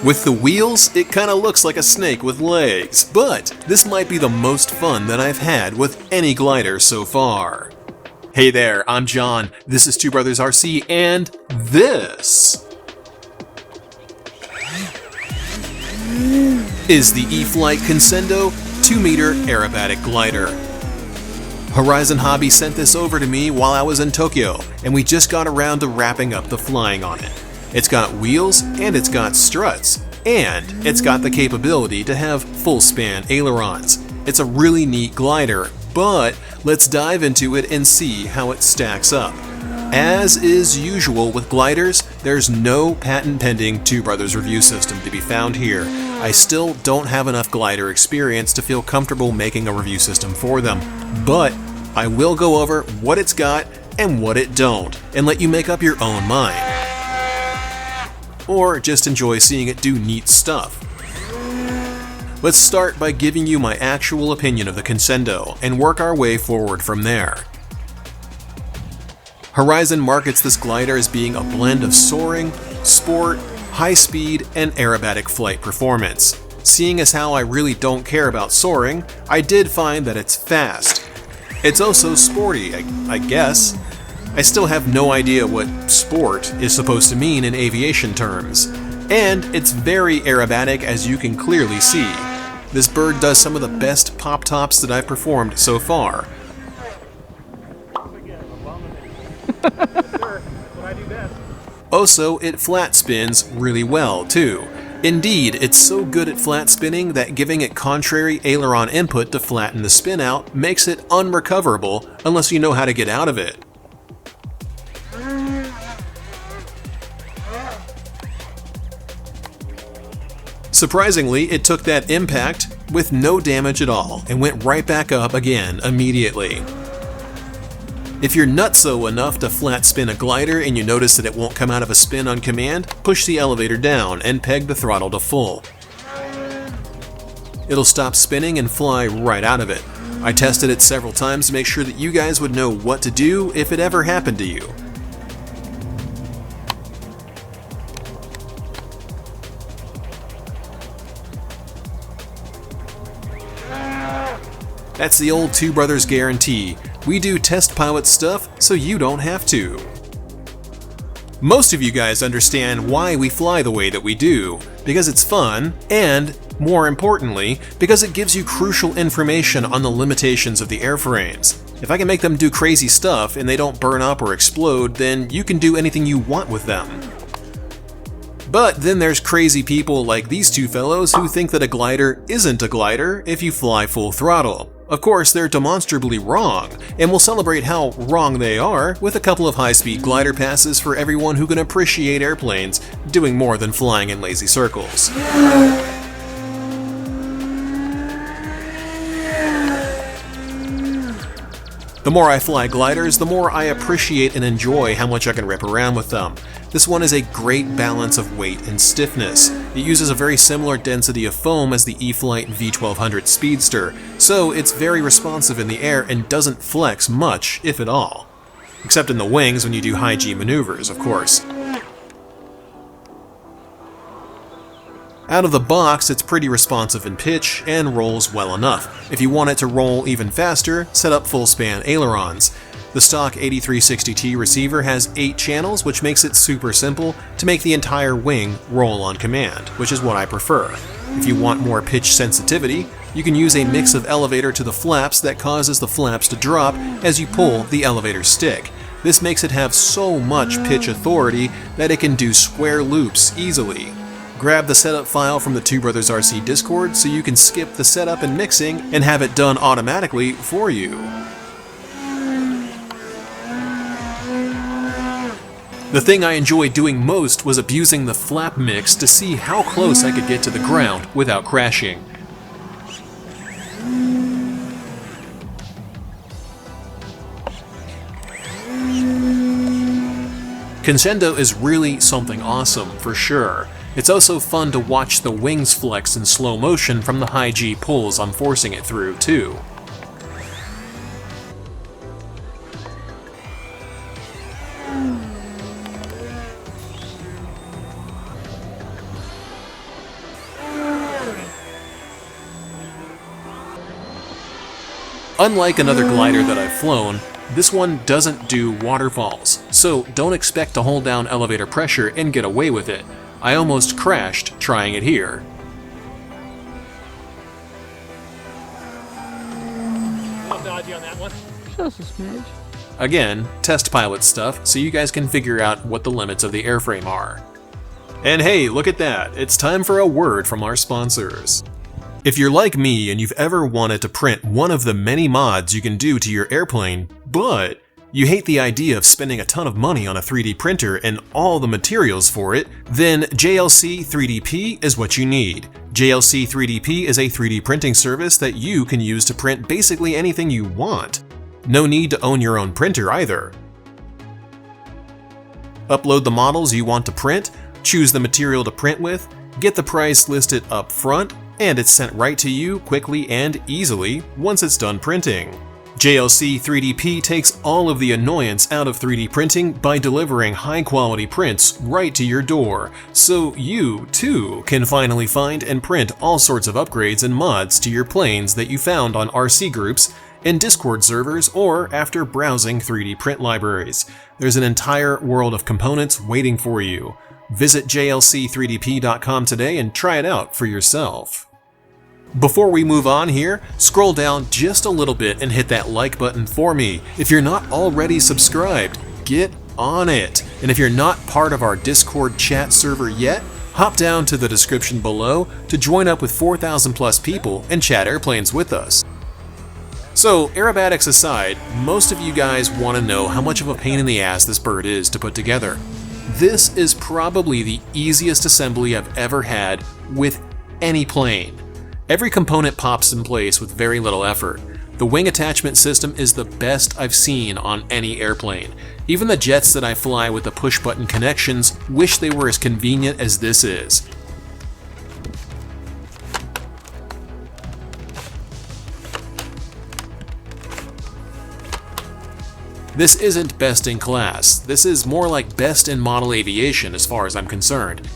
With the wheels, it kinda looks like a snake with legs, but this might be the most fun that I've had with any glider so far. Hey there, I'm John, this is Two Brothers RC, and this is the E-flite Conscendo 2-meter aerobatic glider. Horizon Hobby sent this over to me while I was in Tokyo, and we just got around to wrapping up the flying on it. It's got wheels, and it's got struts, and it's got the capability to have full span ailerons. It's a really neat glider, but let's dive into it and see how it stacks up. As is usual with gliders, there's no patent pending Two Brothers review system to be found here. I still don't have enough glider experience to feel comfortable making a review system for them, but I will go over what it's got and what it don't, and let you make up your own mind. Or just enjoy seeing it do neat stuff. Let's start by giving you my actual opinion of the Conscendo, and work our way forward from there. Horizon markets this glider as being a blend of soaring, sport, high speed, and aerobatic flight performance. Seeing as how I really don't care about soaring, I did find that it's fast. It's also sporty, I guess. I still have no idea what sport is supposed to mean in aviation terms. And it's very aerobatic, as you can clearly see. This bird does some of the best pop tops that I've performed so far. Also, it flat spins really well too. Indeed, it's so good at flat spinning that giving it contrary aileron input to flatten the spin out makes it unrecoverable unless you know how to get out of it. Surprisingly, it took that impact with no damage at all and went right back up again immediately. If you're nutso enough to flat spin a glider and you notice that it won't come out of a spin on command, push the elevator down and peg the throttle to full. It'll stop spinning and fly right out of it. I tested it several times to make sure that you guys would know what to do if it ever happened to you. That's the old Two Brothers guarantee. We do test pilot stuff so you don't have to. Most of you guys understand why we fly the way that we do, because it's fun, and, more importantly, because it gives you crucial information on the limitations of the airframes. If I can make them do crazy stuff and they don't burn up or explode, then you can do anything you want with them. But then there's crazy people like these two fellows who think that a glider isn't a glider if you fly full throttle. Of course, they're demonstrably wrong, and we'll celebrate how wrong they are with a couple of high-speed glider passes for everyone who can appreciate airplanes doing more than flying in lazy circles. The more I fly gliders, the more I appreciate and enjoy how much I can rip around with them. This one is a great balance of weight and stiffness. It uses a very similar density of foam as the E-flite V1200 Speedster, so it's very responsive in the air and doesn't flex much, if at all. Except in the wings when you do high G maneuvers, of course. Out of the box, it's pretty responsive in pitch and rolls well enough. If you want it to roll even faster, set up full span ailerons. The stock 8360T receiver has 8 channels, which makes it super simple to make the entire wing roll on command, which is what I prefer. If you want more pitch sensitivity, you can use a mix of elevator to the flaps that causes the flaps to drop as you pull the elevator stick. This makes it have so much pitch authority that it can do square loops easily. Grab the setup file from the Two Brothers RC Discord so you can skip the setup and mixing and have it done automatically for you. The thing I enjoyed doing most was abusing the flap mix to see how close I could get to the ground without crashing. Conscendo is really something awesome, for sure. It's also fun to watch the wings flex in slow motion from the high G pulls I'm forcing it through, too. Unlike another glider that I've flown, this one doesn't do waterfalls, so don't expect to hold down elevator pressure and get away with it. I almost crashed trying it here. Dodgy on that one. Just a smidge. Again, test pilot stuff, so you guys can figure out what the limits of the airframe are. And hey, look at that, it's time for a word from our sponsors. If you're like me and you've ever wanted to print one of the many mods you can do to your airplane, but you hate the idea of spending a ton of money on a 3D printer and all the materials for it, then JLC 3DP is what you need. JLC 3DP is a 3D printing service that you can use to print basically anything you want. No need to own your own printer either. Upload the models you want to print, choose the material to print with, get the price listed up front, and it's sent right to you quickly and easily once it's done printing. JLC 3DP takes all of the annoyance out of 3D printing by delivering high-quality prints right to your door, so you, too, can finally find and print all sorts of upgrades and mods to your planes that you found on RC groups, in Discord servers, or after browsing 3D print libraries. There's an entire world of components waiting for you. Visit jlc3dp.com today and try it out for yourself. Before we move on here, scroll down just a little bit and hit that like button for me. If you're not already subscribed, get on it. And if you're not part of our Discord chat server yet, hop down to the description below to join up with 4,000 plus people and chat airplanes with us. So, aerobatics aside, most of you guys want to know how much of a pain in the ass this bird is to put together. This is probably the easiest assembly I've ever had with any plane. Every component pops in place with very little effort. The wing attachment system is the best I've seen on any airplane. Even the jets that I fly with the push-button connections wish they were as convenient as this is. This isn't best in class. This is more like best in model aviation as far as I'm concerned.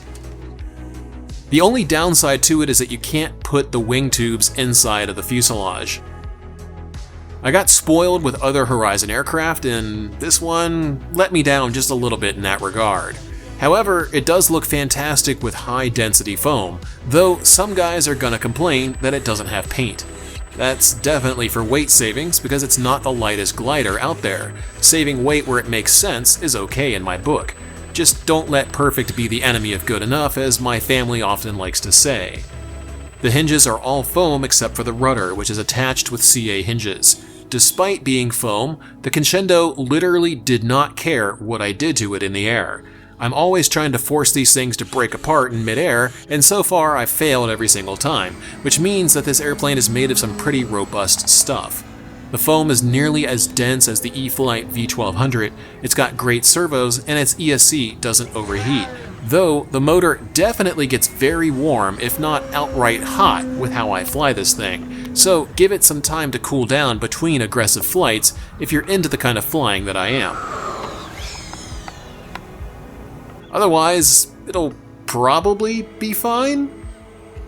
The only downside to it is that you can't put the wing tubes inside of the fuselage. I got spoiled with other Horizon aircraft, and this one let me down just a little bit in that regard. However, it does look fantastic with high density foam, though some guys are gonna complain that it doesn't have paint. That's definitely for weight savings because it's not the lightest glider out there. Saving weight where it makes sense is okay in my book. Just don't let perfect be the enemy of good enough, as my family often likes to say. The hinges are all foam except for the rudder, which is attached with CA hinges. Despite being foam, the Conscendo literally did not care what I did to it in the air. I'm always trying to force these things to break apart in midair, and so far I've failed every single time, which means that this airplane is made of some pretty robust stuff. The foam is nearly as dense as the E-flite V1200, it's got great servos, and its ESC doesn't overheat, though the motor definitely gets very warm, if not outright hot, with how I fly this thing, so give it some time to cool down between aggressive flights if you're into the kind of flying that I am. Otherwise, it'll probably be fine,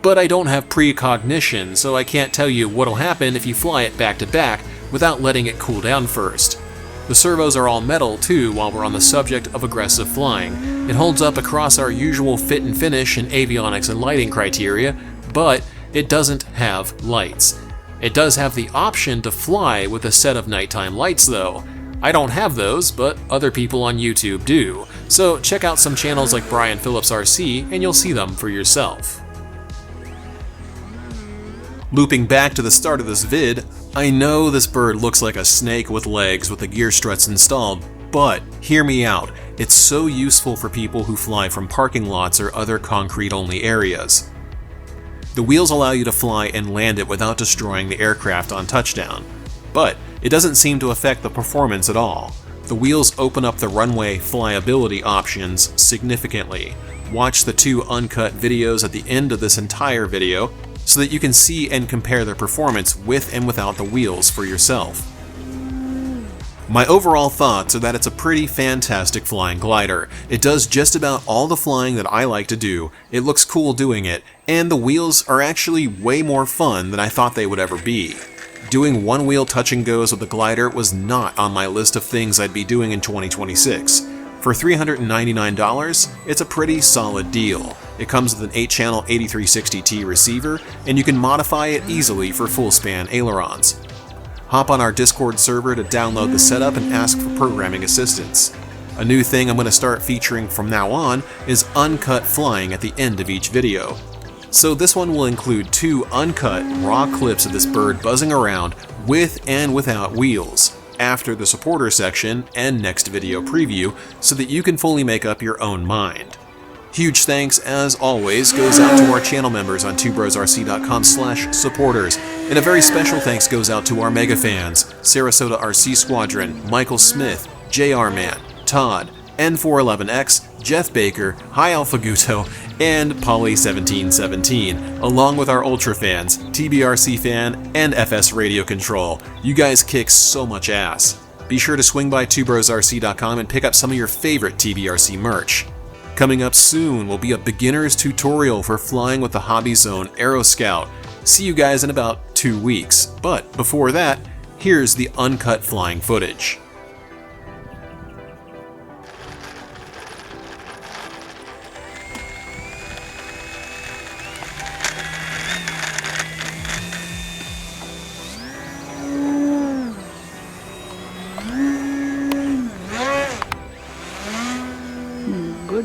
but I don't have precognition, so I can't tell you what'll happen if you fly it back to back without letting it cool down first. The servos are all metal too while we're on the subject of aggressive flying. It holds up across our usual fit and finish and avionics and lighting criteria, but it doesn't have lights. It does have the option to fly with a set of nighttime lights though. I don't have those, but other people on YouTube do, so check out some channels like Brian Phillips RC and you'll see them for yourself. Looping back to the start of this vid, I know this bird looks like a snake with legs with the gear struts installed, but hear me out, it's so useful for people who fly from parking lots or other concrete-only areas. The wheels allow you to fly and land it without destroying the aircraft on touchdown, but it doesn't seem to affect the performance at all. The wheels open up the runway flyability options significantly. Watch the 2 uncut videos at the end of this entire video so that you can see and compare their performance with and without the wheels for yourself. My overall thoughts are that it's a pretty fantastic flying glider. It does just about all the flying that I like to do, it looks cool doing it, and the wheels are actually way more fun than I thought they would ever be. Doing one-wheel touch-and-goes with the glider was not on my list of things I'd be doing in 2026. For $399, it's a pretty solid deal. It comes with an 8-channel 8360T receiver, and you can modify it easily for full-span ailerons. Hop on our Discord server to download the setup and ask for programming assistance. A new thing I'm going to start featuring from now on is uncut flying at the end of each video. So this one will include 2 uncut, raw clips of this bird buzzing around with and without wheels, after the supporter section and next video preview, so that you can fully make up your own mind. Huge thanks, as always, goes out to our channel members on twobrosrc.com/supporters, and a very special thanks goes out to our mega fans, Sarasota RC Squadron, Michael Smith, JR Man, Todd, N411X, Jeff Baker, High Alpha Guto, and Polly1717, along with our Ultra fans, TBRC Fan, and FS Radio Control. You guys kick so much ass. Be sure to swing by twobrosrc.com and pick up some of your favorite TBRC merch. Coming up soon will be a beginner's tutorial for flying with the Hobby Zone Aero Scout. See you guys in about 2 weeks, but before that, here's the uncut flying footage. Good.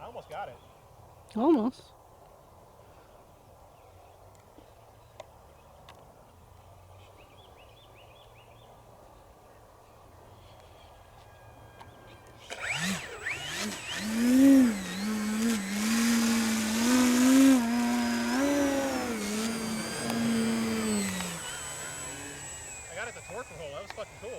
I almost got it. Almost. I got it the torque hole. That was fucking cool.